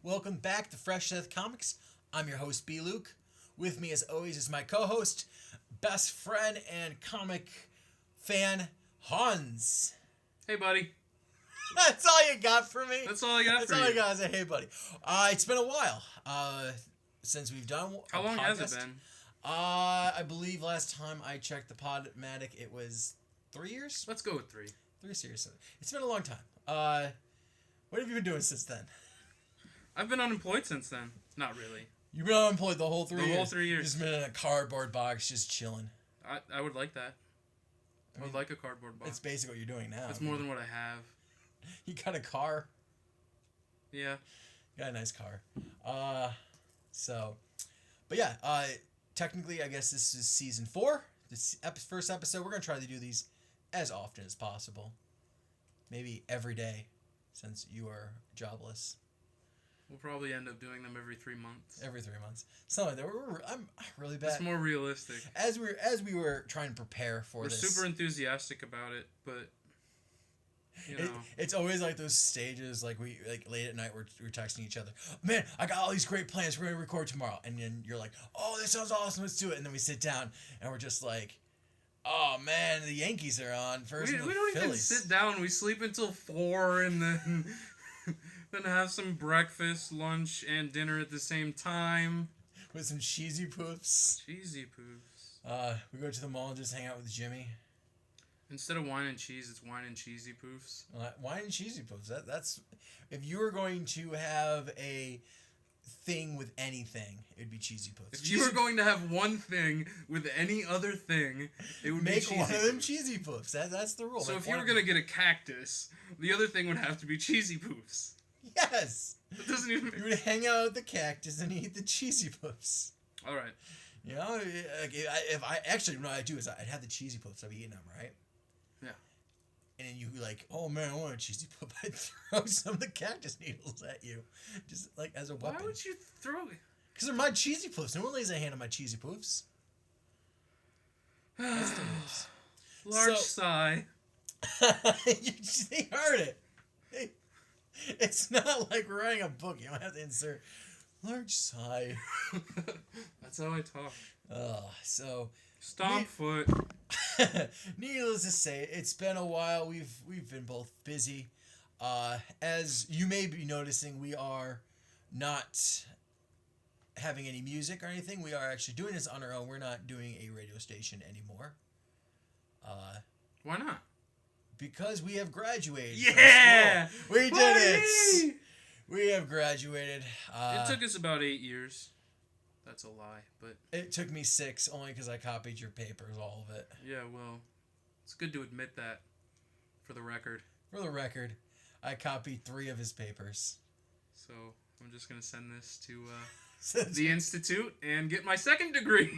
Welcome back to Fresh Death Comics. I'm your host, B. Luke. With me, as always, is my co-host, best friend, and comic fan, Hans. Hey, buddy. That's all you got for me? That's all I got That's for all you. I got. I say, hey, buddy. It's been a while since we've done a How long podcast. has it been? I believe last time I checked the Podmatic, it was 3 years? Let's go with 3. 3 years. It's been a long time. What have you been doing since then? I've been unemployed since then. Not really. You've been unemployed the whole 3 years? The whole 3 years. Just been in a cardboard box, just chilling. I would like that. I would like a cardboard box. It's basically what you're doing now. It's more than what I have. You got a car? Yeah. You got a nice car. But yeah, technically, I guess this is season 4. This first episode, we're going to try to do these as often as possible. Maybe every day, since you are jobless. We'll probably end up doing them every 3 months. Every 3 months. Something like that. I'm really bad. It's more realistic. As we were trying to prepare for We're this. We're super enthusiastic about it, but you know. It's always like those stages, like we late at night we're texting each other. Man, I got all these great plans. We're gonna record tomorrow, and then you're like, "Oh, this sounds awesome. Let's do it." And then we sit down, and we're just like, "Oh man, the Yankees are on first." We don't even sit down. We sleep until 4, and then then have some breakfast, lunch, and dinner at the same time with some cheesy poofs. Cheesy poofs. We go to the mall and just hang out with Jimmy. Instead of wine and cheese, it's wine and cheesy poofs. Wine and cheesy poofs. That's if you were going to have a thing with anything, it'd be cheesy poofs. If you were going to have one thing with any other thing, it would be cheesy one of them poofs. cheesy poofs. That's the rule. So if you were going to get a cactus, the other thing would have to be cheesy poofs. Yes. It doesn't even. You would hang out with the cactus and eat the cheesy poofs. All right. You know, if I actually what I'd do is I'd have the cheesy poofs. I'd be eating them, right? Yeah. And then you like, oh man, I want a cheesy poof. I'd throw some of the cactus needles at you, just like as a weapon. Why would you throw it? Because they're my cheesy poofs. No one lays a hand on my cheesy poofs. That's the rules. Large sigh. They heard it. It's not like we're writing a book. You don't have to insert large sigh. That's how I talk. So Stomp foot. Needless to say, it's been a while. We've been both busy. As you may be noticing, we are not having any music or anything. We are actually doing this on our own. We're not doing a radio station anymore. Why not? Because we have graduated. Yeah! We did it! We have graduated. It took us about 8 years. That's a lie, but... It took me 6, only because I copied your papers, all of it. Yeah, well, it's good to admit that, for the record. For the record, I copied 3 of his papers. So, I'm just going to send this to the Institute and get my second degree.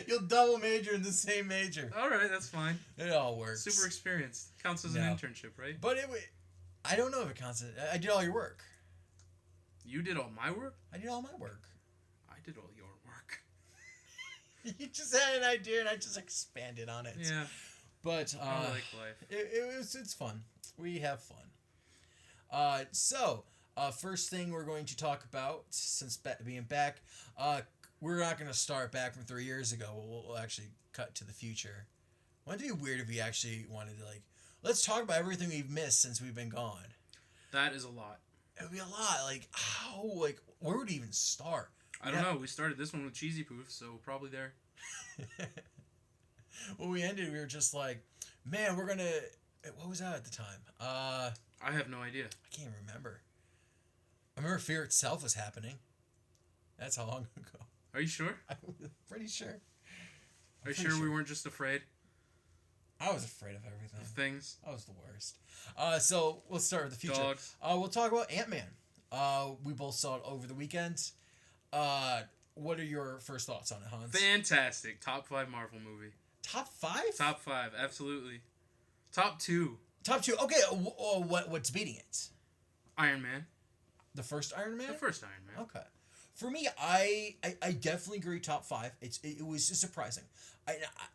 You'll double major in the same major. All right, that's fine. It all works. Super experienced. Counts as an internship, right? But I don't know if it counts. I did all your work. You did all my work? I did all my work. I did all your work. You just had an idea and I just expanded on it. Yeah. But I like life. It's fun. We have fun. So first thing we're going to talk about, since being back, we're not going to start back from 3 years ago. We'll actually cut to the future. Wouldn't it be weird if we actually wanted to, let's talk about everything we've missed since we've been gone? That is a lot. It would be a lot. Where would we even start? I don't know. We started this one with cheesy poofs, so probably there. When we ended, we were just like, man, we're going to... What was that at the time? I have no idea. I can't remember. I remember Fear Itself was happening. That's how long ago. Are you sure? I'm pretty sure. Are you sure we weren't just afraid? I was afraid of everything. Of things? I was the worst. So let's start with the future. Dogs. We'll talk about Ant-Man. We both saw it over the weekend. What are your first thoughts on it, Hans? Fantastic. Top 5 Marvel movie. Top 5? Top 5, absolutely. Top 2. Top 2. Okay, what's beating it? Iron Man. The first Iron Man? The first Iron Man. Okay. For me, I definitely agree top 5. It was just surprising.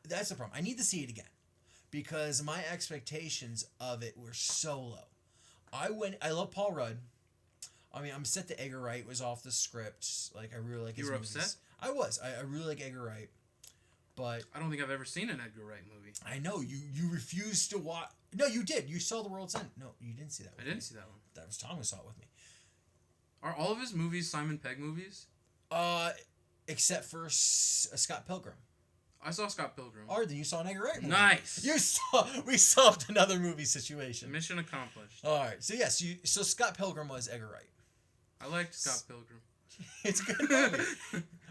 That's the problem. I need to see it again because my expectations of it were so low. I love Paul Rudd. I mean, I'm upset that Edgar Wright was off the script. Like, I really like his movies. Upset? I was. I really like Edgar Wright. But I don't think I've ever seen an Edgar Wright movie. I know you refused to watch. No, you did. You saw The World's End. No, you didn't see that. I didn't see that one. That was Tom who saw it with me. Are all of his movies Simon Pegg movies? Except for Scott Pilgrim. I saw Scott Pilgrim. Or then you saw an Edgar Wright movie. Nice. We solved another movie situation. Mission accomplished. All right. So yes, so Scott Pilgrim was Edgar Wright. I liked Scott Pilgrim. It's a good movie.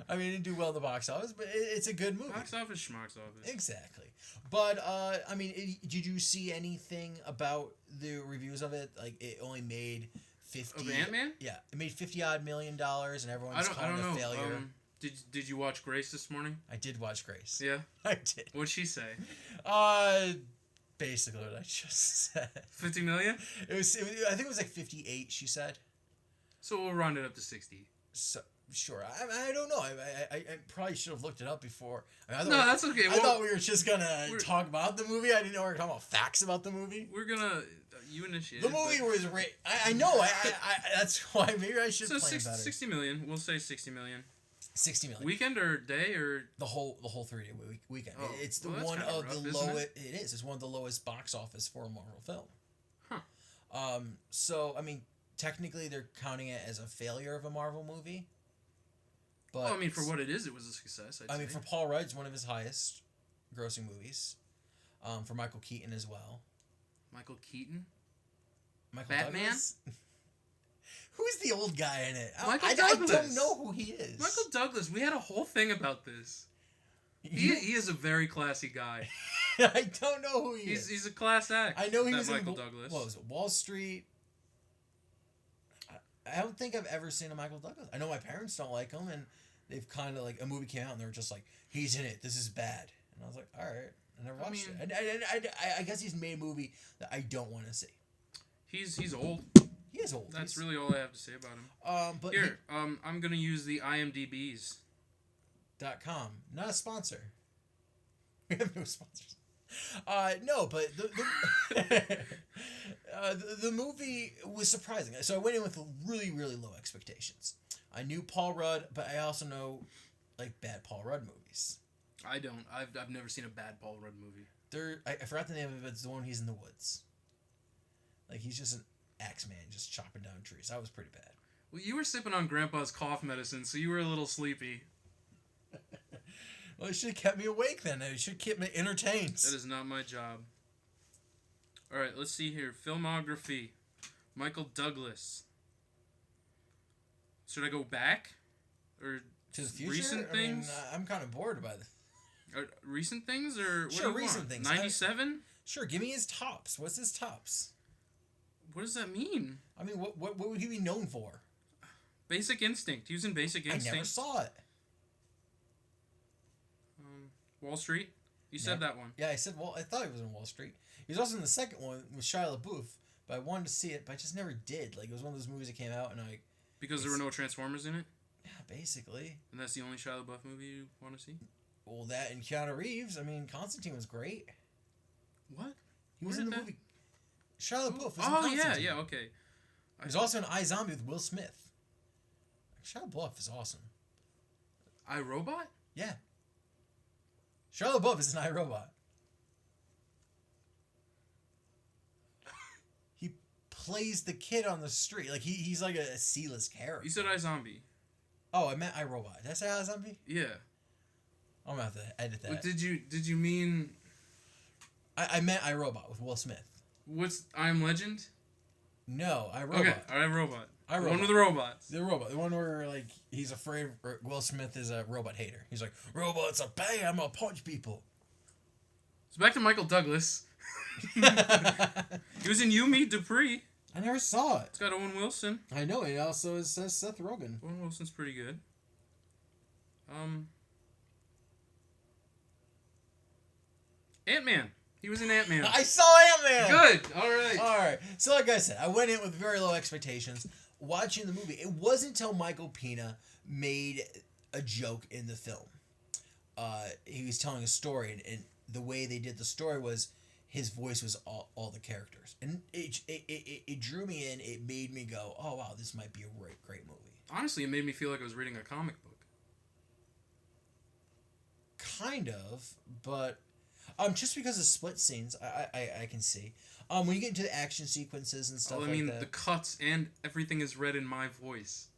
I mean, it didn't do well in the box office, but it's a good movie. Box office, schmox office. Exactly. But, I mean, did you see anything about the reviews of it? Like, it only made 50... Of Ant-Man? Yeah. It made $50-odd million, and everyone's calling it a failure. Did you watch Grace this morning? I did watch Grace. Yeah? I did. What'd she say? Basically what I just said. 50 million? I think it was like 58, she said. So we'll round it up to 60. So... Sure, I don't know. I probably should have looked it up before. No, that's okay. I thought we were just gonna talk about the movie. I didn't know we were talking about facts about the movie. We're gonna you initiate. The movie was I know. I that's why maybe I should plan better. 60 million. We'll say 60 million. 60 million. Weekend or day or the whole 3-day weekend. Oh, it's the well, one of rough, the lowest. It is. It's one of the lowest box office for a Marvel film. Huh. So I mean, technically, they're counting it as a failure of a Marvel movie. But well, I mean, for what it is, it was a success. I mean, for Paul Rudd, it's one of his highest grossing movies. For Michael Keaton as well. Michael Keaton? Batman? Douglas? Who's the old guy in it? Michael Douglas. I don't know who he is. Michael Douglas. We had a whole thing about this. He is a very classy guy. I don't know who he is. He's a class act. I know he was Michael in Douglas. What was it? Wall Street. I don't think I've ever seen a Michael Douglas. I know my parents don't like him, and they've kind of like a movie came out and they were just like, he's in it. This is bad. And I was like, all right. I never watched it. I guess he's made a movie that I don't want to see. He's old. He is old. That's really all I have to say about him. But here, I'm gonna use the IMDb's. .com. Not a sponsor. We have no sponsors. No, but the movie was surprising. So I went in with really, really low expectations. I knew Paul Rudd, but I also know like bad Paul Rudd movies. I don't. I've never seen a bad Paul Rudd movie. I forgot the name of it. It's the one he's in the woods. Like he's just an axe man, just chopping down trees. That was pretty bad. Well, you were sipping on Grandpa's cough medicine, so you were a little sleepy. Well, it should have kept me awake then. It should have kept me entertained. That is not my job. All right, let's see here. Filmography. Michael Douglas. Should I go back? Or to the future? Recent things? I'm kind of bored by this. Recent things or what sure, do you recent want? things. 97? Sure, give me his tops. What's his tops? What does that mean? I mean, what would he be known for? Basic Instinct. He was in Basic Instinct. I never saw it. Wall Street? You said that one. Yeah, I said, well, I thought he was in Wall Street. He was also in the second one with Shia LaBeouf, but I wanted to see it, but I just never did. Like, it was one of those movies that came out, and Because there were no Transformers in it? Yeah, basically. And that's the only Shia LaBeouf movie you want to see? Well, that and Keanu Reeves. I mean, Constantine was great. What? He was in the movie. Shia LaBeouf was in Constantine. yeah, okay. He was also in iZombie with Will Smith. Shia LaBeouf is awesome. iRobot? Yeah. Shia LaBeouf is an iRobot. He plays the kid on the street. Like, he's like a C-list character. You said iZombie. Oh, I meant iRobot. Did I say iZombie? Yeah. I'm going to have to edit that. But did you mean... I meant iRobot with Will Smith. What's I Am Legend? No, iRobot. Okay, iRobot. iRobot. The one with the robots. The robot. The one where, like, he's afraid Will Smith is a robot hater. He's like, robots are bad, I'm gonna punch people. So back to Michael Douglas. He was in You Meet Dupree. I never saw it. It's got Owen Wilson. I know, it also says Seth Rogen. Owen Wilson's pretty good. Ant-Man. He was in Ant-Man. I saw Ant-Man! Good! Alright. Alright. So like I said, I went in with very low expectations. Watching the movie, it wasn't until Michael Pena made a joke in the film. He was telling a story, and the way they did the story was his voice was all the characters, and it drew me in. It made me go, oh wow, this might be a great movie. Honestly, it made me feel like I was reading a comic book. Kind of, but just because of split scenes, I can see. When you get into the action sequences and stuff, like that, the cuts and everything is read in my voice.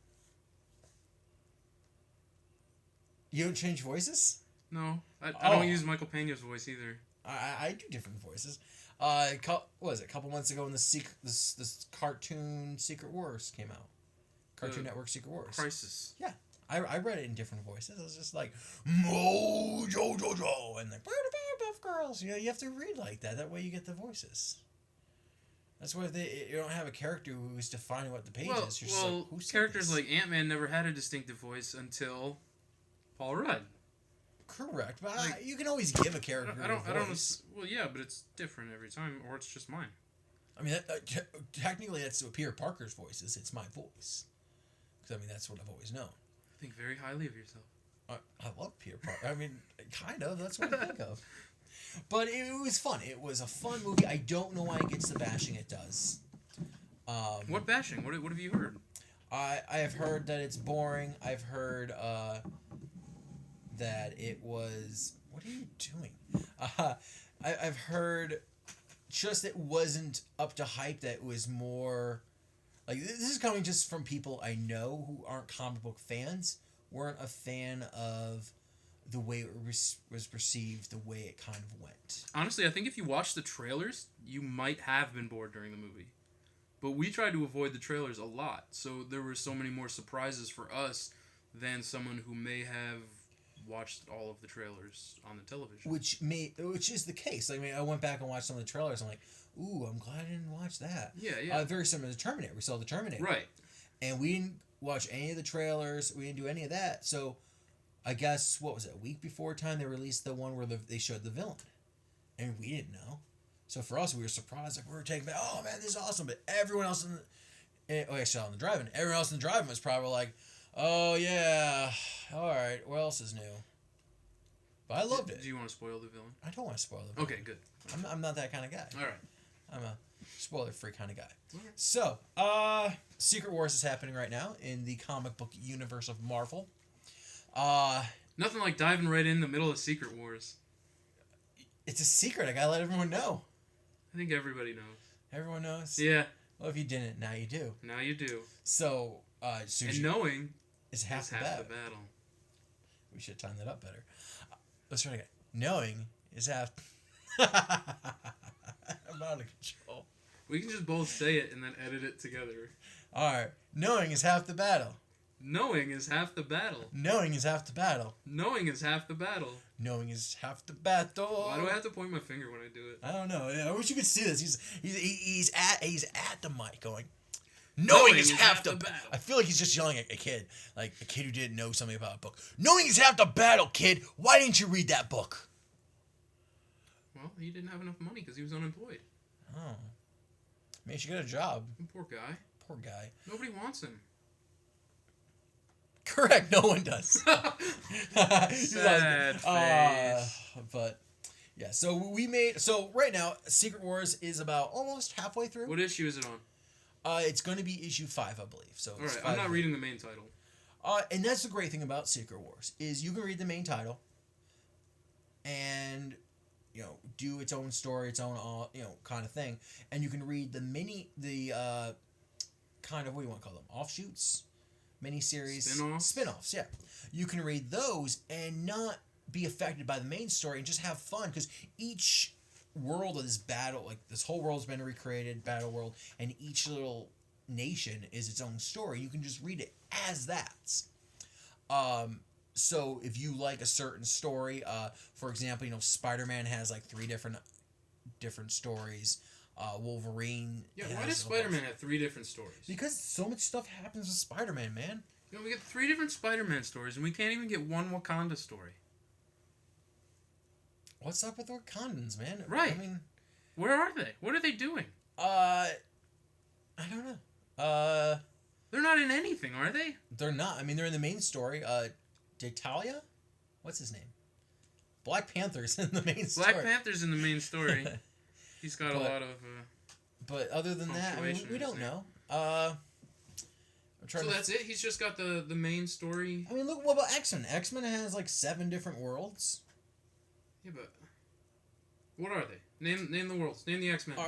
You don't change voices? No, I don't use Michael Pena's voice either. I do different voices. What was it? A couple months ago when this cartoon Secret Wars came out. Cartoon Network Secret Wars. Crisis. Yeah. I read it in different voices. I was just like, Mojo Jojo, and like, Buff Girls. You know, you have to read like that. That way you get the voices. That's why you don't have a character who's defining what the page is. You're just like, who said characters this? like Ant-Man never had a distinctive voice until Paul Rudd. Correct, but you can always give a character a voice. Well, yeah, but it's different every time, or it's just mine. I mean, technically, that's what Peter Parker's voice is. It's my voice. Because, I mean, that's what I've always known. Think very highly of yourself. I love Peter Parker. I mean, kind of. That's what I think of. But it was fun. It was a fun movie. I don't know why it gets the bashing it does. What bashing? What have you heard? I have heard that it's boring. I've heard that it was... What are you doing? I've heard just it wasn't up to hype, that it was more... Like, this is coming just from people I know who aren't comic book fans, weren't a fan of the way it was perceived, the way it kind of went. Honestly, I think if you watch the trailers, you might have been bored during the movie. But we tried to avoid the trailers a lot, so there were so many more surprises for us than someone who may have watched all of the trailers on the television. Which is the case. I mean, I went back and watched some of the trailers. I'm like, ooh, I'm glad I didn't watch that. Yeah. Very similar to Terminator. We saw the Terminator. Right. And we didn't watch any of the trailers. We didn't do any of that. So, I guess, what was it, a week before time, they released the one where they showed the villain. And we didn't know. So, for us, we were surprised. Like, we were taking back, oh, man, this is awesome. But everyone else actually on the drive-in. Everyone else in the drive-in was probably like, oh, yeah, all right, what else is new? But I loved it. Do you want to spoil the villain? I don't want to spoil the villain. Okay, good. I'm not that kind of guy. All right. I'm a spoiler-free kind of guy. Okay. So, Secret Wars is happening right now in the comic book universe of Marvel. Nothing like diving right in the middle of Secret Wars. It's a secret. I gotta let everyone know. I think everybody knows. Everyone knows? Yeah. Well, if you didn't, now you do. Now you do. So, knowing is half the battle. We should time that up better. Let's try again. Knowing is half... I'm out of control. We can just both say it and then edit it together. Alright. Knowing is half the battle. Knowing is half the battle. Knowing is half the battle. Knowing is half the battle. Knowing is half the battle. Why do I have to point my finger when I do it? I don't know. I wish you could see this. He's at the mic going, knowing is half the battle. I feel like he's just yelling at a kid. Like a kid who didn't know something about a book. Knowing is half the battle, kid. Why didn't you read that book? Well, he didn't have enough money because he was unemployed. Oh. Maybe he should get a job. Poor guy. Poor guy. Nobody wants him. Correct. No one does. Sad face. But yeah, so right now Secret Wars is about almost halfway through. What issue is it on? It's going to be issue 5, I believe. So all right, I'm not reading the main title. And that's the great thing about Secret Wars is you can read the main title and do its own story, its own kind of thing, and you can read the kind of, what do you want to call them, offshoots, miniseries, spin-offs. Yeah, you can read those and not be affected by the main story and just have fun, because each world of this battle, like this whole world's been recreated, battle world, and each little nation is its own story. You can just read it as that. So if you like a certain story, for example, Spider-Man has like 3 different stories. Wolverine. Yeah, why does Spider-Man have 3 different stories? Because so much stuff happens with Spider-Man, man. We get 3 different Spider-Man stories, and we can't even get one Wakanda story. What's up with Wakandans, man? Right. I mean, where are they? What are they doing? I don't know. They're not in anything, are they? They're not. I mean, they're in the main story. D'Italia? What's his name? Black Panther's in the main story. Black Panther's in the main story. He's got a lot of. But other than that, I mean, we don't know. So that's it. He's just got the main story. I mean, look. What about X-Men? X-Men has like 7 different worlds. Yeah, but what are they? Name the worlds. Name the X-Men.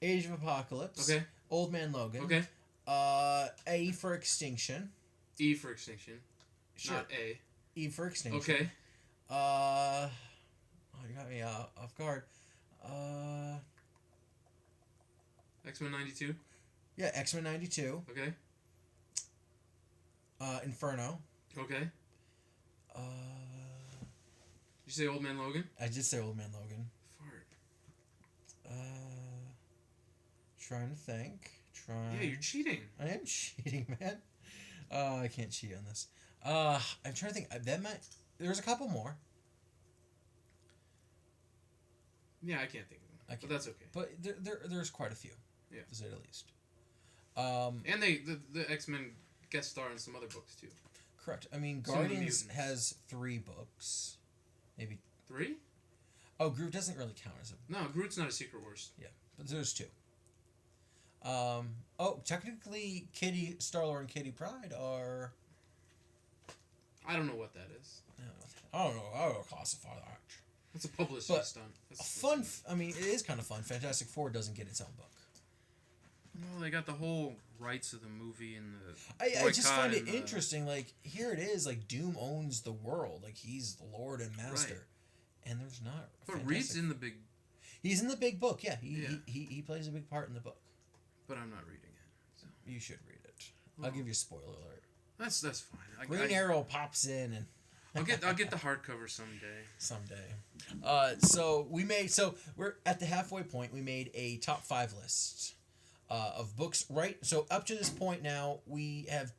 Age of Apocalypse. Okay. Old Man Logan. Okay. A for Extinction. E for Extinction. Sure. Not A. E for Extinction. Okay. Oh, you got me off guard. X-Men 92. Yeah, X-Men 92. Okay. Inferno. Okay. Did you say Old Man Logan? I did say Old Man Logan. Fart. Trying to think. Yeah, you're cheating. I am cheating, man. I can't cheat on this. I'm trying to think. There's a couple more. Yeah, I can't think of them. But that's okay. But there's quite a few. Yeah. To say the least. And the X-Men guest star in some other books too. Correct. I mean, Guardians has 3 books. Maybe 3? Oh, Groot doesn't really count as a... No, Groot's not a Secret Wars. Yeah, but there's 2. Technically, Star-Lord and Kitty Pryde are... I don't know what that is. I don't know. I don't classify that. It's a publicity stunt. It is kind of fun. Fantastic Four doesn't get its own book. Well, they got the whole rights of the movie and the... I just find it interesting. Like, here it is. Like, Doom owns the world. Like, he's the Lord and Master. Right. And there's not... But Reed's in the big... He's in the big book, yeah. He plays a big part in the book. But I'm not reading it. So. You should read it. I'll give you a spoiler alert. That's fine. Green Arrow pops in and... I'll get the hardcover someday. So we're at the halfway point. We made a top 5 list of books. Right. So up to this point now, we have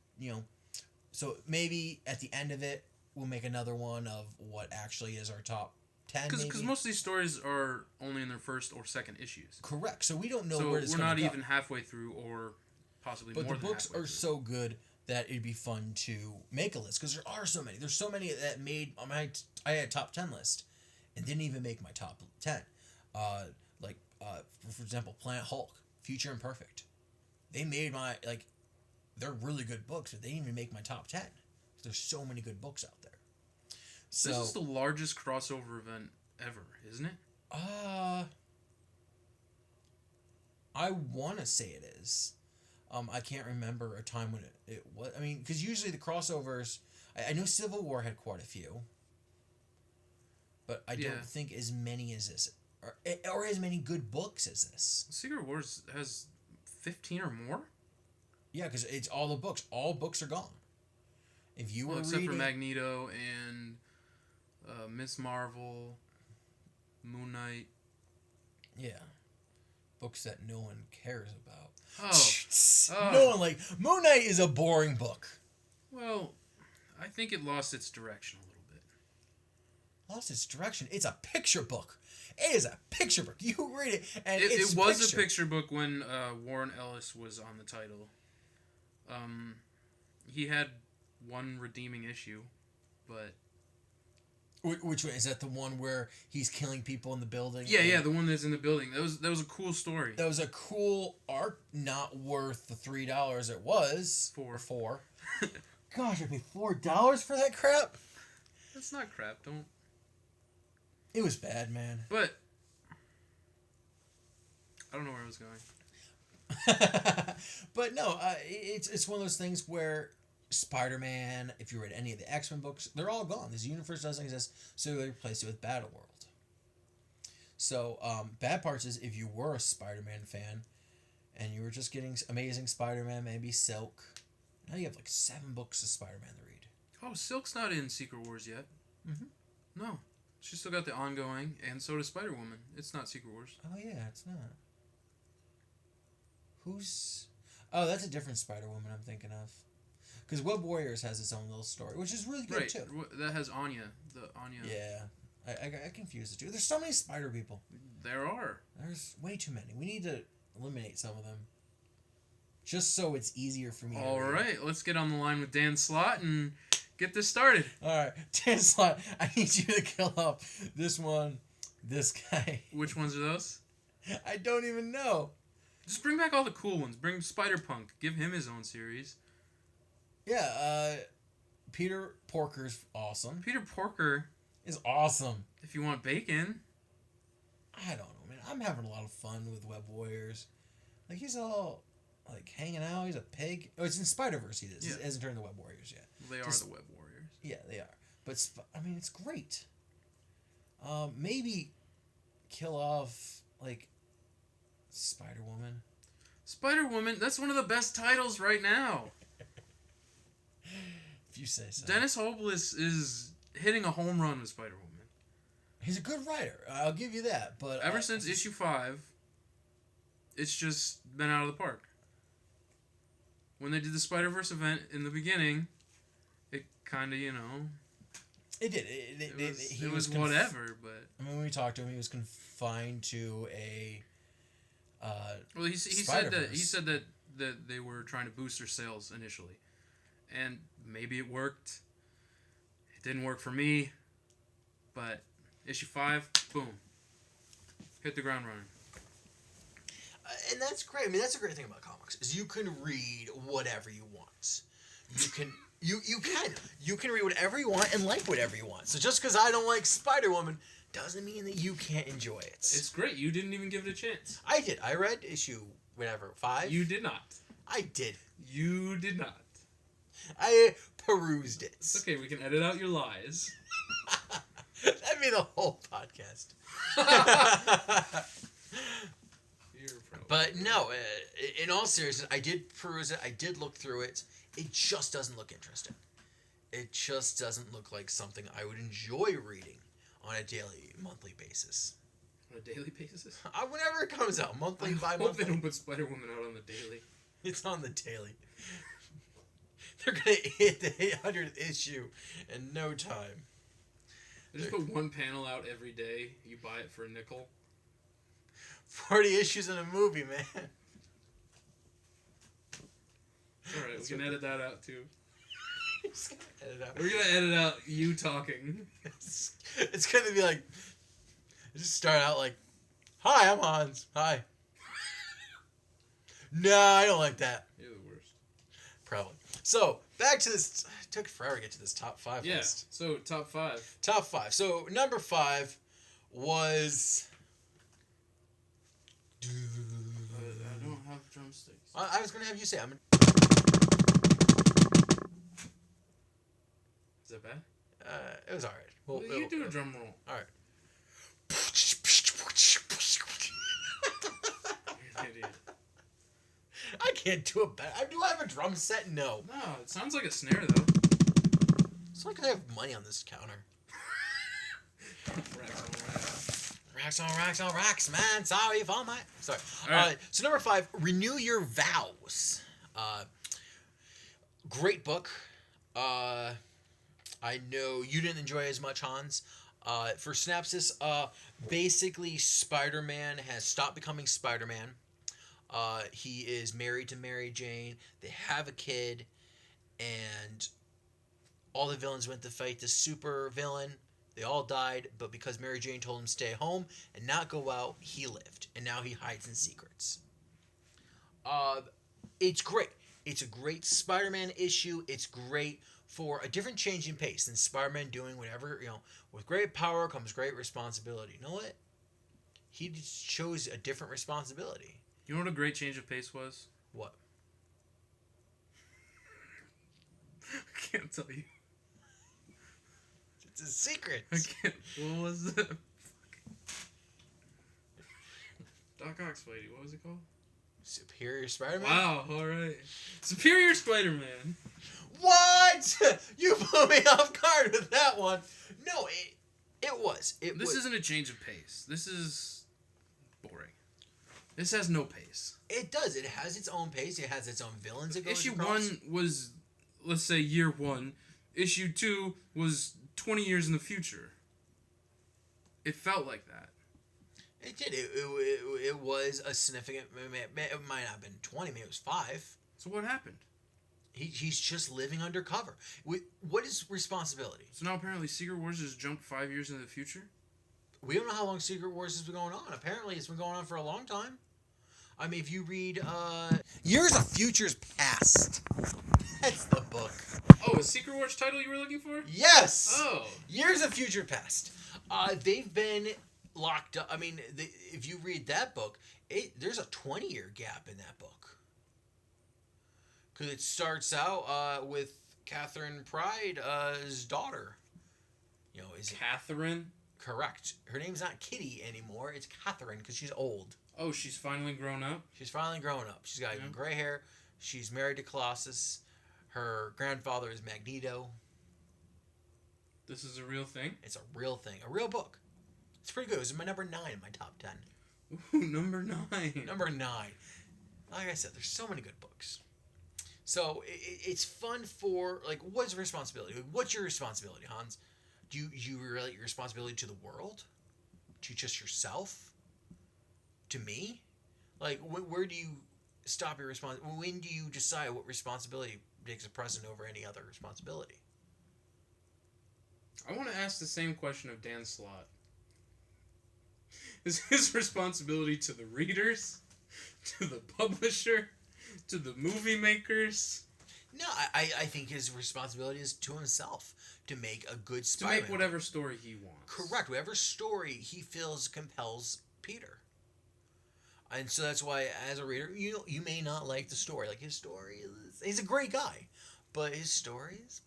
so maybe at the end of it, we'll make another one of what actually is our top 10. Because most of these stories are only in their first or second issues. Correct. So we don't know where it's going to go. We're not even halfway through, or possibly more than halfway through. But the books are so good that it'd be fun to make a list, because there are so many. There's so many that made I had a top 10 list and didn't even make my top 10. For example, Planet Hulk, Future Imperfect. They made they're really good books, but they didn't even make my top 10. There's so many good books out there. So, this is the largest crossover event ever, isn't it? I want to say it is. I can't remember a time when it was. I mean, because usually the crossovers... I know Civil War had quite a few. But I don't think as many as this. Or as many good books as this. Secret Wars has 15 or more? Yeah, because it's all the books. All books are gone. If you were except reading... for Magneto and Miss Marvel, Moon Knight. Yeah. Books that no one cares about. Oh. No one Moon Knight is a boring book. Well, I think it lost its direction a little bit. Lost its direction? It's a picture book. It is a picture book. You read it, and it was a picture book when Warren Ellis was on the title. He had one redeeming issue, but... Which one? Is that the one where he's killing people in the building? Yeah, the one that's in the building. That was a cool story. That was a cool arc, not worth the $3 it was. Four. Gosh, I paid $4 for that crap? That's not crap, don't... It was bad, man. But... I don't know where I was going. But no, it's one of those things where... Spider-Man, if you read any of the X-Men books, they're all gone. This universe doesn't exist, so they replaced it with Battleworld. So, bad parts is if you were a Spider-Man fan, and you were just getting Amazing Spider-Man, maybe Silk, now you have 7 books of Spider-Man to read. Oh, Silk's not in Secret Wars yet. Mm-hmm. No. She's still got the ongoing, and so does Spider-Woman. It's not Secret Wars. Oh, yeah, it's not. Who's... Oh, that's a different Spider-Woman I'm thinking of. Because Web Warriors has its own little story, which is really good, too. That has Anya. Yeah. I confuse the two. There's so many spider people. There are. There's way too many. We need to eliminate some of them. Just so it's easier for me All right. Let's get on the line with Dan Slott and get this started. All right. Dan Slott, I need you to kill off this one, this guy. Which ones are those? I don't even know. Just bring back all the cool ones. Bring Spider-Punk. Give him his own series. Yeah, Peter Porker's awesome. Peter Porker is awesome. If you want bacon. I don't know, man. I'm having a lot of fun with Web Warriors. Like, he's all, like, hanging out. He's a pig. Oh, it's in Spider-Verse he is. Yeah. He hasn't turned the Web Warriors yet. Well, they are the Web Warriors. Yeah, they are. But, I mean, it's great. Maybe kill off, like, Spider-Woman. Spider-Woman? That's one of the best titles right now. If you say so. Dennis Hopeless is hitting a home run with Spider-Woman. He's a good writer. I'll give you that. But ever since issue 5, it's just been out of the park. When they did the Spider-Verse event in the beginning, it kind of, It did. It was whatever, but... I mean, when we talked to him, he was confined to a... well, he said that they were trying to boost their sales initially. And maybe it worked. It didn't work for me. But issue 5, boom. Hit the ground running. And that's great. I mean, that's a great thing about comics, is you can read whatever you want. You can read whatever you want and like whatever you want. So just because I don't like Spider-Woman doesn't mean that you can't enjoy it. It's great. You didn't even give it a chance. I did. I read issue 5. You did not. I did. You did not. I perused it. It's okay. We can edit out your lies. That'd be the whole podcast. But no, in all seriousness, I did peruse it. I did look through it. It just doesn't look interesting. It just doesn't look like something I would enjoy reading on a daily, monthly basis. On a daily basis? Whenever it comes out, monthly, bi-monthly. I hope they don't put Spider-Woman out on the daily. It's on the daily. They're going to hit the 800th issue in no time. They just put one panel out every day. You buy it for a nickel. 40 issues in a movie, man. Alright, we can edit that out too. We're gonna edit out you talking. It's gonna be like, just start out like, "Hi, I'm Hans. Hi." No, I don't like that. You're the worst. Probably. So back to this. It took forever to get to this top 5 list. So top 5. Top 5. So number 5 was. I don't have drumsticks. I was gonna have you say. Is that bad? It was alright. Well, you do a drum roll. Alright. You're an idiot. I can't do it better. Do I have a drum set? No. No, it sounds like a snare though. It's like I have money on this counter. Racks on racks, man. Sorry for my... Sorry. Right. So number 5, Renew Your Vows. Great book. I know you didn't enjoy it as much, Hans. For synopsis, basically Spider-Man has stopped becoming Spider-Man. He is married to Mary Jane. They have a kid. And all the villains went to fight the super villain. They all died, but because Mary Jane told him to stay home and not go out, he lived. And now he hides in secrets. It's great. It's a great Spider-Man issue. It's great for a different change in pace than Spider-Man doing whatever, with great power comes great responsibility. You know what? He just chose a different responsibility. You know what a great change of pace was? What? I can't tell you. It's a secret. I can't. What was that? Doc Ock Spidey. What was it called? Superior Spider-Man? Wow, alright. Superior Spider-Man. What? You blew me off guard with that one. No, it was. This isn't a change of pace. This is boring. This has no pace. It does. It has its own pace. It has its own villains. Issue 1 was, let's say, year 1. Issue 2 was 20 years in the future. It felt like that. It did. It was a significant... It might not have been 20. Maybe it was 5. So what happened? He's just living undercover. What is responsibility? So now apparently Secret Wars has jumped 5 years into the future? We don't know how long Secret Wars has been going on. Apparently, it's been going on for a long time. I mean, if you read Years of Futures Past, that's the book. Oh, a Secret Wars title you were looking for? Yes! Oh. Years of Future Past. They've been locked up. I mean, if you read that book, there's a 20-year gap in that book. Because it starts out with Catherine Pryde's daughter. You know, is Catherine? Correct. Her name's not Kitty anymore. It's Catherine because she's old. Oh, she's finally grown up? She's finally grown up. She's got gray hair. She's married to Colossus. Her grandfather is Magneto. This is a real thing? It's a real thing. A real book. It's pretty good. It was my number 9 in my top 10. Ooh, number 9. Number 9. Like I said, there's so many good books. So it's fun for, like, what's responsibility? What's your responsibility, Hans? Do you relate your responsibility to the world? To just yourself? To me? Like, where do you stop your responsibility? When do you decide what responsibility takes a precedent over any other responsibility? I want to ask the same question of Dan Slott. Is his responsibility to the readers, to the publisher, to the movie makers? No, I think his responsibility is to himself to make a good Spider-Man. To make whatever story he wants. Correct. Whatever story he feels compels Peter. And so that's why, as a reader, you may not like the story. Like, his story is... He's a great guy. But his story is...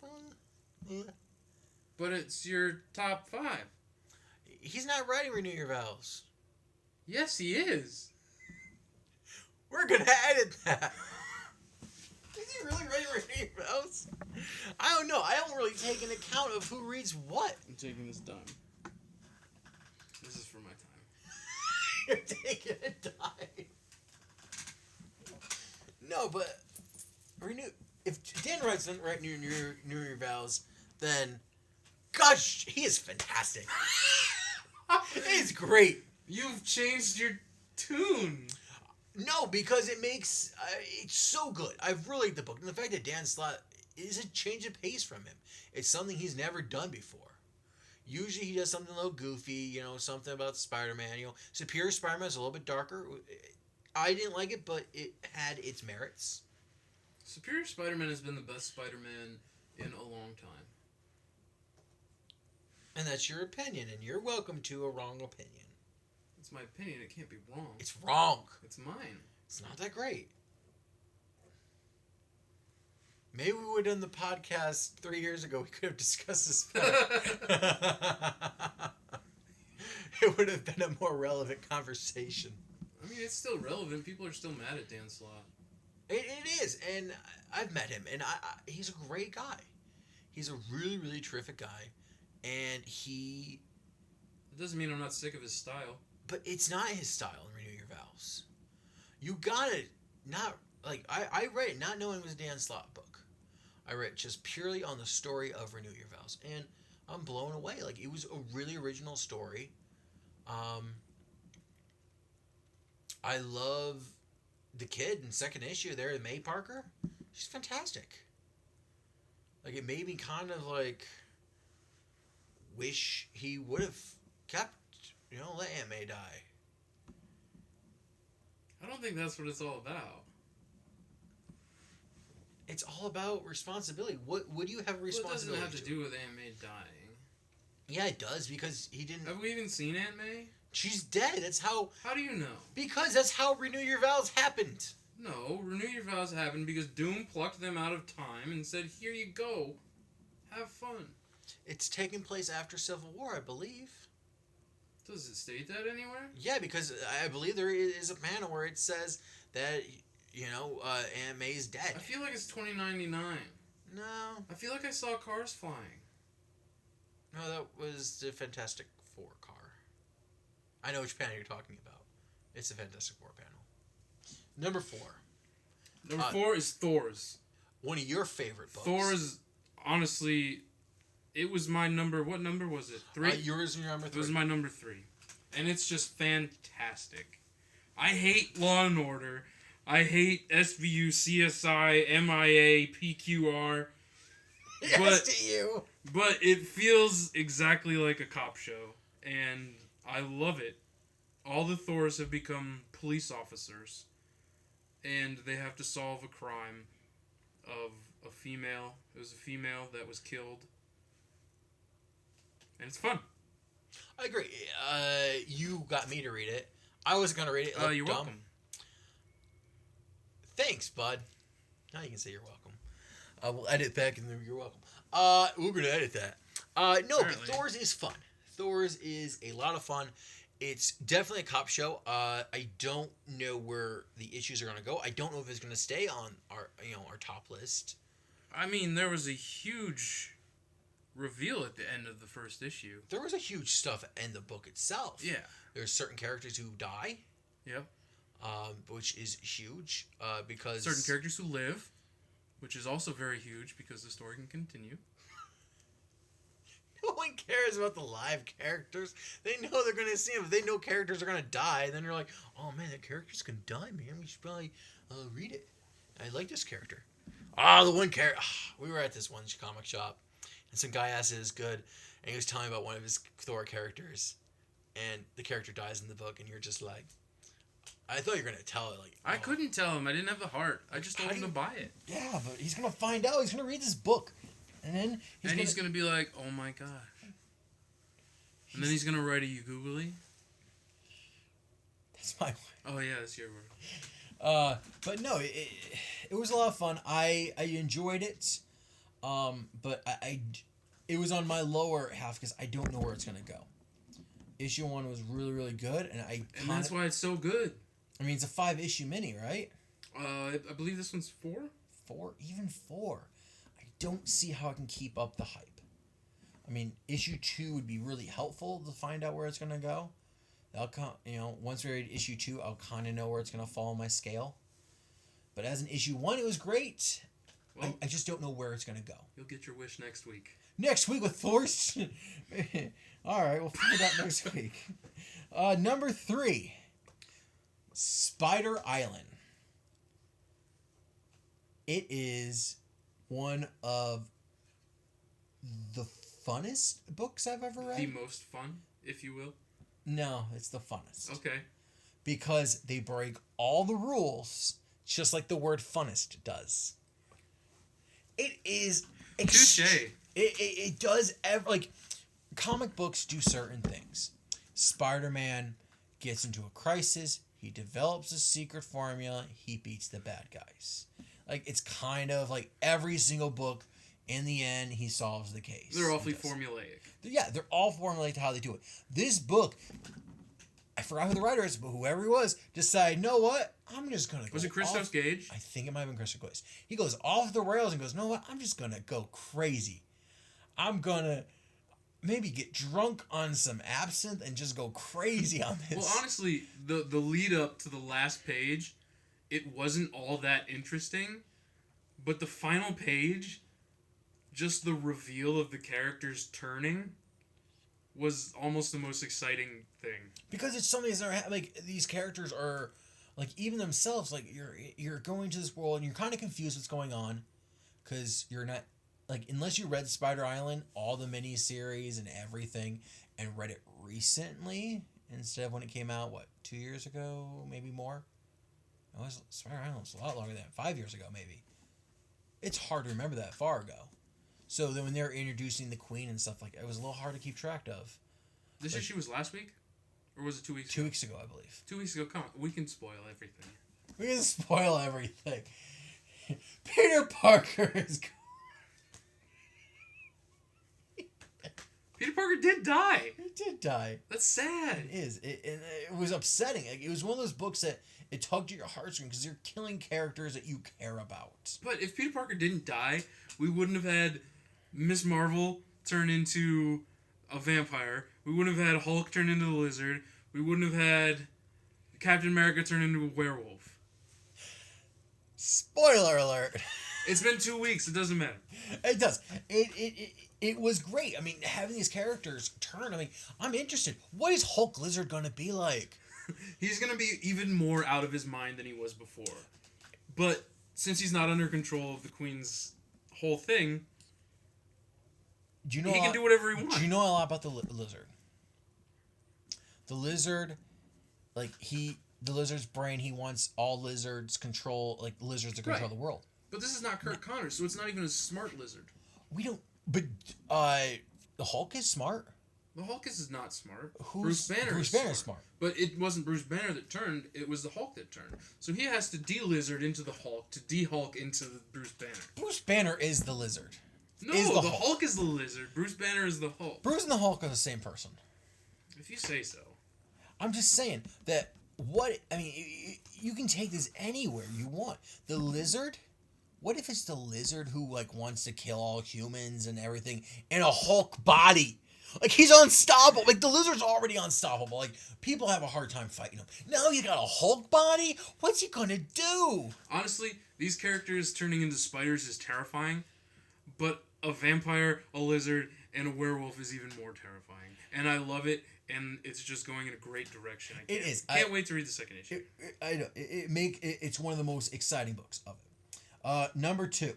But it's your top 5. He's not writing Renew Your Vows. Yes, he is. We're going to edit that. Is he really writing Renew Your Vows? I don't know. I don't really take an account of who reads what. I'm taking this dime. This is for my time. You're taking a dime. No, but if Dan writes Renew Your Vows, then gosh, he is fantastic. He's great. You've changed your tune. No, because it makes it's so good. I've really liked the book, and the fact that Dan Slott is a change of pace from him. It's something he's never done before. Usually he does something a little goofy, something about Spider-Man. Superior Spider-Man is a little bit darker. I didn't like it, but it had its merits. Superior Spider-Man has been the best Spider-Man in a long time. And that's your opinion, and you're welcome to a wrong opinion. It's my opinion. It can't be wrong. It's wrong. It's mine. It's not that great. Maybe we would have done the podcast 3 years ago. We could have discussed this better. It would have been a more relevant conversation. I mean, it's still relevant. People are still mad at Dan Slott. It is, and I've met him, and he's a great guy. He's a really, really terrific guy, and he... It doesn't mean I'm not sick of his style. But it's not his style in Renew Your Vows. You gotta not... Like, I read it not knowing it was a Dan Slott book. I read it just purely on the story of Renew Your Vows, and I'm blown away. Like, it was a really original story. I love the kid in second issue there, May Parker. She's fantastic. Like, it made me kind of, like, wish he would have kept, let Aunt May die. I don't think that's what it's all about. It's all about responsibility. What do you have responsibility? Well, it doesn't have to do with Aunt May dying. Yeah, it does, because he didn't... Have we even seen Aunt May? She's dead. That's how... How do you know? Because that's how Renew Your Vows happened. No, Renew Your Vows happened because Doom plucked them out of time and said, here you go. Have fun. It's taking place after Civil War, I believe. Does it state that anywhere? Yeah, because I believe there is a panel where it says that, Aunt May's dead. I feel like it's 2099. No. I feel like I saw cars flying. No, that was the Fantastic Four car. I know which panel you're talking about. It's the Fantastic Four panel. Number 4. Number 4 is Thor's. One of your favorite books. Thor's, honestly, it was my number... What number was it? 3? Yours and your number 3. It was my number 3. And it's just fantastic. I hate Law and Order. I hate SVU, CSI, MIA, PQR. Yes, to you. But it feels exactly like a cop show. And I love it. All the Thors have become police officers, and they have to solve a crime of a female. It was a female that was killed, and it's fun. I agree. You got me to read it. I wasn't gonna read it. It You're dumb. welcome. Thanks, bud. Now you can say you're welcome. We'll edit back and then you're welcome. We're gonna edit that. No, but Apparently. Thor's is fun. Thor's is a lot of fun. It's definitely a cop show. I don't know where the issues are gonna go. I don't know if it's gonna stay on our top list. I mean, there was a huge reveal at the end of the first issue. There was a huge stuff in the book itself. Yeah. There's certain characters who die. Yep. Which is huge. Because Certain characters who live, which is also very huge because the story can continue. No one cares about the live characters. They know they're gonna see them. If they know characters are gonna die, then you're like, oh man, that character's gonna die, man. We should probably read it. I like this character. The one character. We were at this one comic shop, and some guy asked if it was good, and he was telling me about one of his Thor characters, and the character dies in the book, and you're just like, I thought you were gonna tell it. Like, I couldn't tell him. I didn't have the heart. I just told him to buy it. Yeah, but he's gonna find out. He's gonna read this book, and then he's gonna be like, "Oh my gosh," and then he's gonna write a you googly. That's my word. Oh yeah, that's your word. But no, it was a lot of fun. I enjoyed it, but it was on my lower half because I don't know where it's gonna go. Issue 1 was really, really good, and that's why it's so good. I mean, it's a 5-issue mini, right? I believe this one's 4. 4, even 4. I don't see how I can keep up the hype. I mean, issue 2 would be really helpful to find out where it's gonna go. Once we read issue 2, I'll kind of know where it's gonna fall on my scale. But as an issue 1, it was great. Well, I just don't know where it's gonna go. You'll get your wish next week. Next week with Thor's. All right, we'll find out next week. Number 3, Spider Island. It is one of the funnest books I've ever read. The most fun, if you will. No, it's the funnest. Okay. Because they break all the rules, just like the word funnest does. It is... Touché. It does... comic books do certain things. Spider-Man gets into a crisis. He develops a secret formula. He beats the bad guys. It's kind of like every single book. In the end, he solves the case. They're awfully formulaic. Yeah, they're all formulaic to how they do it. This book, I forgot who the writer is, but whoever he was, decided, you know what? I'm just going to go Was it Christos Gage? I think it might have been Christos Gage. He goes off the rails and goes, you know what? I'm just going to go crazy. I'm going to maybe get drunk on some absinthe and just go crazy on this. Well, honestly, the lead up to the last page, it wasn't all that interesting, but the final page, just the reveal of the characters turning, was almost the most exciting thing. Because it's something that's these characters are even themselves, you're going to this world and you're kind of confused what's going on, because you're not unless you read Spider Island, all the miniseries and everything, and read it recently instead of when it came out 2 years ago, maybe more. Spider Island was a lot longer than that, 5 years ago maybe. It's hard to remember that far ago. So then when they're introducing the Queen and stuff it was a little hard to keep track of. This issue was last week? Or was it 2 weeks ago? 2 weeks ago, I believe. 2 weeks ago, come on. We can spoil everything. We can spoil everything. Peter Parker is... Peter Parker did die. He did die. That's sad. It is. It was upsetting. It was one of those books that it tugged at your heartstrings because you're killing characters that you care about. But if Peter Parker didn't die, we wouldn't have had Miss Marvel turn into a vampire. We wouldn't have had Hulk turn into the Lizard. We wouldn't have had Captain America turn into a werewolf. Spoiler alert. It's been 2 weeks. It doesn't matter. It does. It was great. I mean, having these characters turn. I mean, I'm interested. What is Hulk Lizard going to be like? He's going to be even more out of his mind than he was before. But since he's not under control of the Queen's whole thing, he can do whatever he wants. Do you know a lot about the Lizard? The lizard, like the lizard's brain, he wants all lizards control, like lizards to control Right. the world. But this is not Kurt Connors, so it's not even a smart lizard. We don't. But the Hulk is smart. The Hulk is not smart. Bruce Banner is smart. But it wasn't Bruce Banner that turned, it was the Hulk that turned. So he has to de-lizard into the Hulk to de-Hulk into the Bruce Banner. Bruce Banner is the lizard. No, the Hulk is the lizard. Bruce Banner is the Hulk. Bruce and the Hulk are the same person. If you say so. I'm just saying that you can take this anywhere you want. The lizard, what if it's the lizard who like wants to kill all humans and everything in a Hulk body? Like, he's unstoppable. Like, the lizard's already unstoppable. Like, people have a hard time fighting him. Now you got a Hulk body? What's he gonna do? Honestly, these characters turning into spiders is terrifying, but a vampire, a lizard, and a werewolf is even more terrifying. And I love it, and it's just going in a great direction. It is. Can't wait to read the second issue. I know. It's one of the most exciting books of it. Number 2.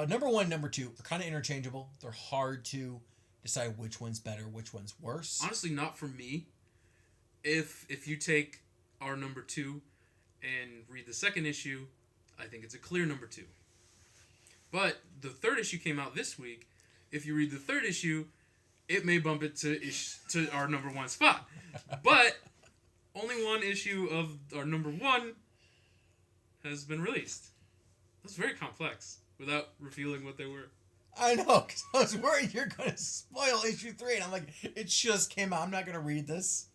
Number 1 and number 2 are kind of interchangeable. They're hard to decide which one's better, which one's worse. Honestly, not for me. If you take our number 2 and read the second issue, I think it's a clear number 2. But the third issue came out this week. If you read the third issue, it may bump it to our number 1 spot. But only one issue of our number 1 has been released. That's very complex without revealing what they were. I know, because I was worried you're going to spoil issue 3, and I'm like, it just came out. I'm not going to read this.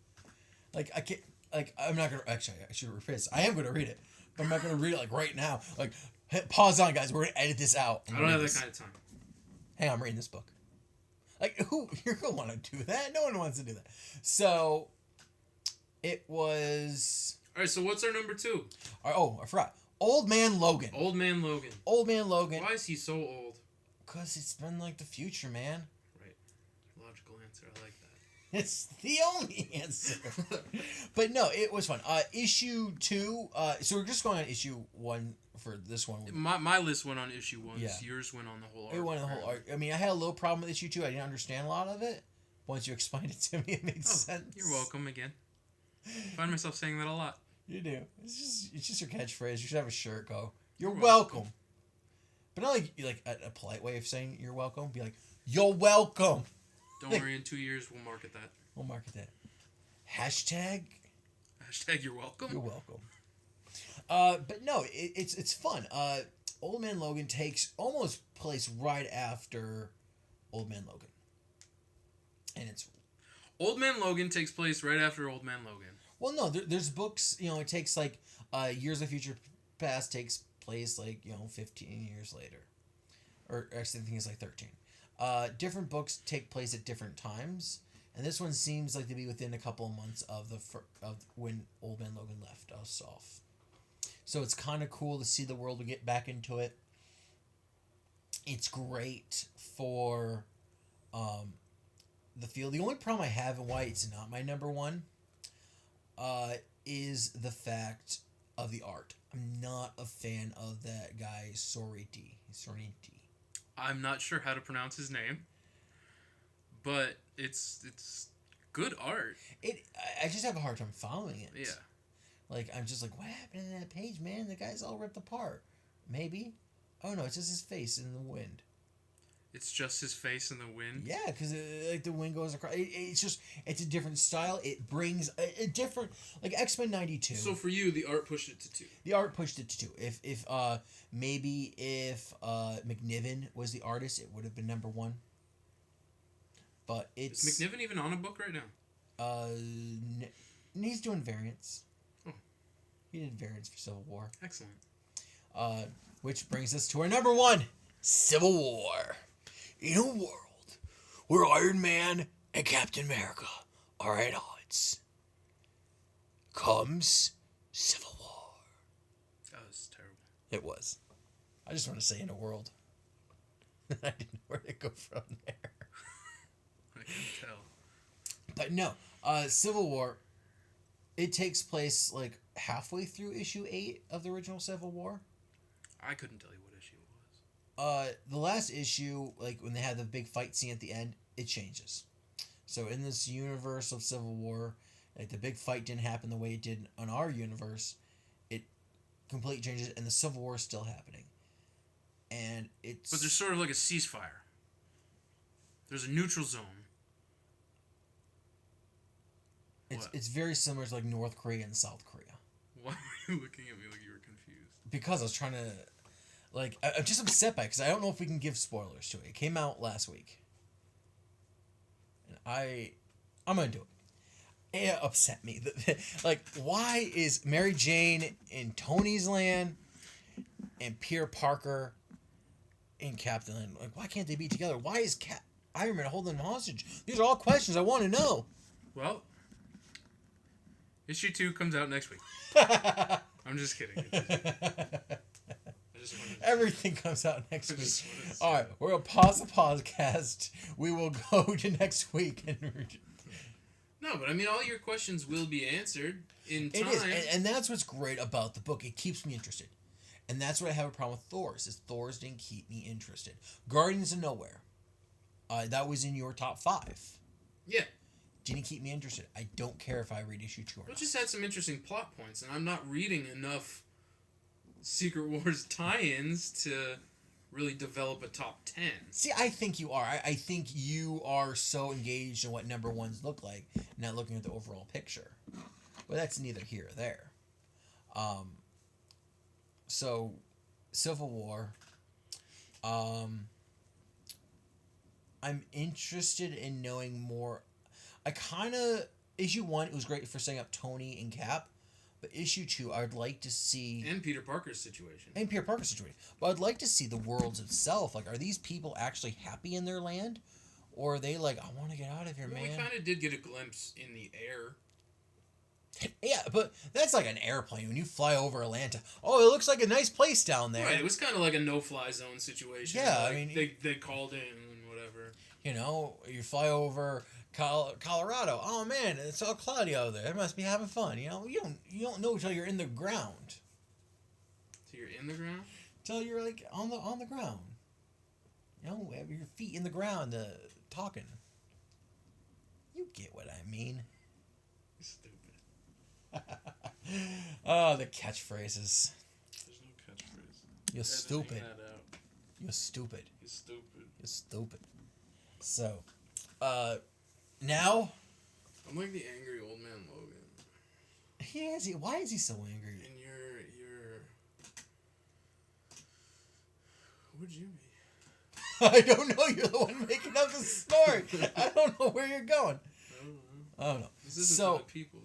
Like, I can't, like, I'm not going to, actually, I should rephrase this. I am going to read it, but I'm not going to read it, like, right now. Like, pause on, guys. We're going to edit this out. I don't have that kind of time. Hey, I'm reading this book. Like, you're going to want to do that? No one wants to do that. So, it was... All right, so what's our number 2? Oh, I forgot. Old Man Logan. Old Man Logan. Old Man Logan. Why is he so old? Because it's been like the future, man. Right. Logical answer. I like that. It's the only answer. But no, it was fun. Issue 2. So we're just going on issue 1 for this one. My list went on issue 1. Yeah. Yours went on the whole arc. It went on the whole arc. I mean, I had a little problem with issue 2. I didn't understand a lot of it. Once you explained it to me, it made sense. You're welcome again. I find myself saying that a lot. You do. It's just your catchphrase. You should have a shirt go, You're welcome. But not like a polite way of saying you're welcome. Be like, you're welcome. Don't worry, in 2 years we'll market that. We'll market that. Hashtag you're welcome. You're welcome. But no, it's fun. Old Man Logan takes almost place right after Old Man Logan. And it's... Old Man Logan takes place right after Old Man Logan. Well, no, there's books, it takes like Years of Future Past takes place like, 15 years later. Or actually I think it's like 13. Different books take place at different times. And this one seems like to be within a couple of months of when Old Man Logan left us off. So it's kind of cool to see the world get back into it. It's great for the feel. The only problem I have and why it's not my number 1 is the fact of the art. I'm not a fan of that guy Sorrenti. I'm not sure how to pronounce his name, but it's good art. I just have a hard time following it. Yeah. Like, I'm just like, what happened to that page, man? The guy's all ripped apart. Maybe. Oh no, it's just his face in the wind. It's just his face in the wind? Yeah, because like the wind goes across. It's a different style. It brings a different, like X-Men 92. So for you, the art pushed it to 2. The art pushed it to 2. If McNiven was the artist, it would have been number 1. But it's... Is McNiven even on a book right now? He's doing variants. Oh. He did variants for Civil War. Excellent. Which brings us to our number 1, Civil War. In a world where Iron Man and Captain America are at odds, comes Civil War. That was terrible. It was. I just want to say in a world. I didn't know where to go from there. I can tell. But no, Civil War, it takes place like halfway through issue 8 of the original Civil War. I couldn't tell you what issue it was. The last issue, like when they had the big fight scene at the end, it changes. So in this universe of Civil War, Like, the big fight didn't happen the way it did on our universe. It completely changes, and the Civil War is still happening. And it's... But there's sort of like a ceasefire. There's a neutral zone. It's very similar to, like, North Korea and South Korea. Why were you looking at me like you were confused? Because I was trying to... Like, I'm just upset by it, because I don't know if we can give spoilers to it. It came out last week. And I'm going to do it. It upset me. Like, why is Mary Jane in Tony's land and Peter Parker in Captain Land? Like, why can't they be together? Why is Iron Man holding them hostage? These are all questions I want to know. Well, issue 2 comes out next week. I'm just kidding. Everything comes out next week. All right, we're going to pause the podcast. We will go to next week. No, but I mean, all your questions will be answered in time. It is, and that's what's great about the book. It keeps me interested. And that's what I have a problem with Thor's, is Thor's didn't keep me interested. Guardians of Nowhere. That was in your top 5. Yeah. Didn't keep me interested. I don't care if I read issue 2 or not. It just had some interesting plot points, and I'm not reading enough Secret Wars tie-ins to really develop a top 10. See, I think you are. I think you are so engaged in what number 1s look like, not looking at the overall picture. But that's neither here or there. So, Civil War. I'm interested in knowing more. I kind of... Issue 1, it was great for setting up Tony and Cap. But issue 2, I'd like to see... And Peter Parker's situation. But I'd like to see the worlds itself. Like, are these people actually happy in their land? Or are they like, I want to get out of here, man? We kind of did get a glimpse in the air. Yeah, but that's like an airplane. When you fly over Atlanta, oh, it looks like a nice place down there. Right, it was kind of like a no-fly zone situation. Yeah, like I mean... They called in and whatever. You know, you fly over... Colorado. Oh man, it's all cloudy out there. It must be having fun. You know, you don't know until you're in the ground. So you're in the ground? Till you're like on the ground. You know, have your feet in the ground, talking. You get what I mean. Stupid. Oh, the catchphrases. There's no catchphrase. You're stupid. That out. You're stupid. You're stupid. You're stupid. So, now... I'm like the angry old man Logan. Why is he so angry? And you're... Who would you be? I don't know. You're the one making up the story. I don't know where you're going. I don't know. This isn't for the people.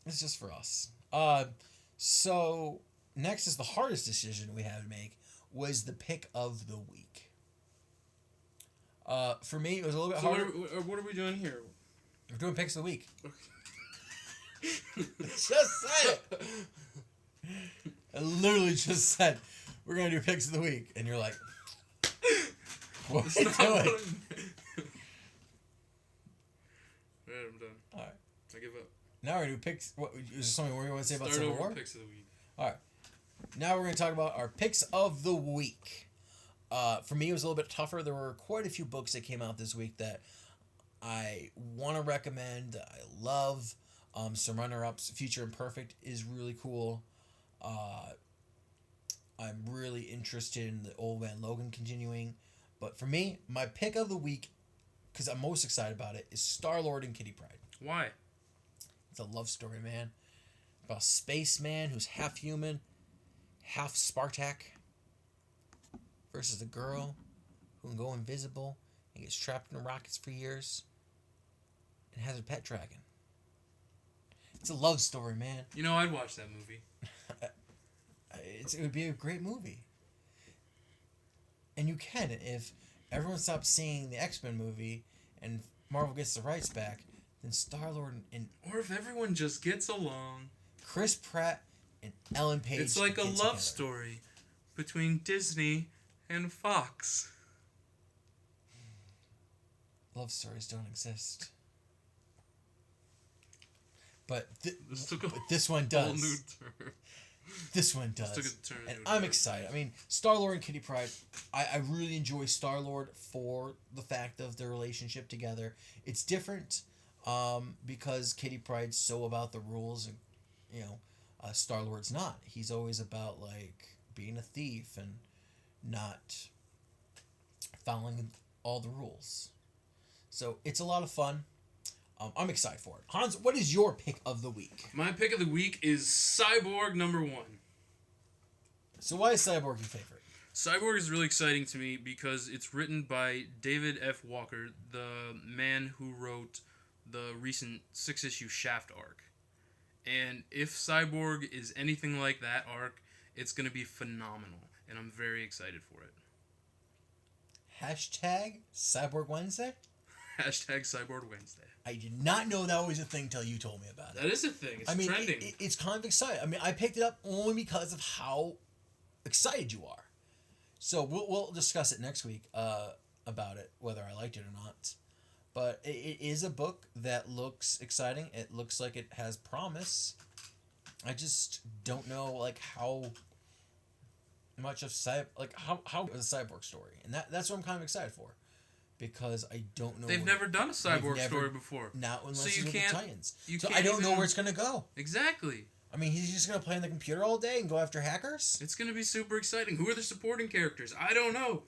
It's just for us. So next is the hardest decision we had to make was the pick of the week. For me, it was a little bit harder. What are we doing here? We're doing picks of the week. Okay. Just said it. I literally just said we're gonna do picks of the week, and you're like, "What are you doing?" Alright, I'm done. All right, I give up. now we're gonna do picks. What is there something more you want to say about Start Civil over War? picks of the week. All right, now we're gonna talk about our picks of the week. For me, it was a little bit tougher. There were quite a few books that came out this week that I want to recommend, that I love. Some runner-ups. Future Imperfect is really cool. I'm really interested in the Old Man Logan continuing. But for me, my pick of the week, because I'm most excited about it, is Star-Lord and Kitty Pryde. Why? It's a love story, man. About a spaceman who's half human, half Spartak, versus a girl who can go invisible and gets trapped in rockets for years and has a pet dragon. It's a love story, man. You know, I'd watch that movie. It would be a great movie. And you can, if everyone stops seeing the X-Men movie and Marvel gets the rights back, then Star-Lord and... Or if everyone just gets along. Chris Pratt and Ellen Page. It's like a love story between Disney and Fox. Love stories don't exist. But this one does. New turn. This one does. This took a turn and I'm excited. I mean, Star-Lord and Kitty Pryde, I really enjoy Star-Lord for the fact of their relationship together. It's different. because Kitty Pryde's so about the rules, and Star-Lord's not. He's always about like being a thief and not following all the rules. So it's a lot of fun. I'm excited for it. Hans, what is your pick of the week? My pick of the week is Cyborg #1. So why is Cyborg your favorite? Cyborg is really exciting to me because it's written by David F. Walker, the man who wrote the recent 6-issue Shaft arc. And if Cyborg is anything like that arc, it's going to be phenomenal. And I'm very excited for it. Hashtag Cyborg Wednesday? Hashtag Cyborg Wednesday. I did not know that was a thing till you told me about it. That is a thing. It's trending. It's kind of exciting. I mean, I picked it up only because of how excited you are. So we'll discuss it next week about it, whether I liked it or not. But it is a book that looks exciting. It looks like it has promise. I just don't know like how much of how is a Cyborg story, and that's what I'm kind of excited for, because I don't know. They've never done a Cyborg story before. Not unless so you with can't. The Titans. You so can't I don't know where it's gonna go. Exactly. I mean, he's just gonna play on the computer all day and go after hackers. It's gonna be super exciting. Who are the supporting characters? I don't know.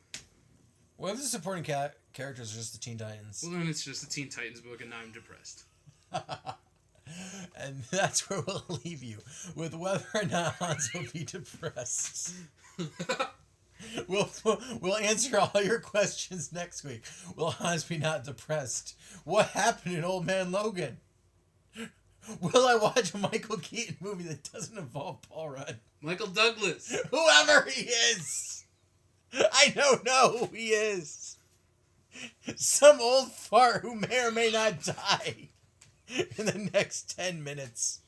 What if the supporting characters are just the Teen Titans? Well, then it's just a Teen Titans book, and I'm depressed. And that's where we'll leave you, with whether or not Hans will be depressed. We'll answer all your questions next week. Will Hans be not depressed? What happened in Old Man Logan? Will I watch a Michael Keaton movie that doesn't involve Paul Rudd? Michael Douglas. Whoever he is. I don't know who he is. Some old fart who may or may not die in the next 10 minutes.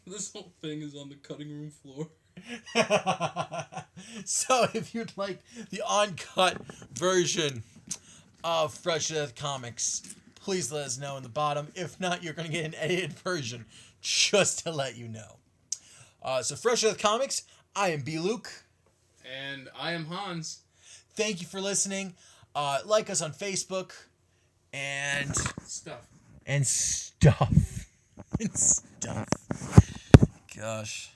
This whole thing is on the cutting room floor. So if you'd like the uncut version of Fresh Death Comics, please let us know in the bottom. If not, you're going to get an edited version just to let you know. So Fresh Death Comics, I am B. Luke. And I am Hans. Thank you for listening. Like us on Facebook. And stuff. And stuff. And stuff. Gosh.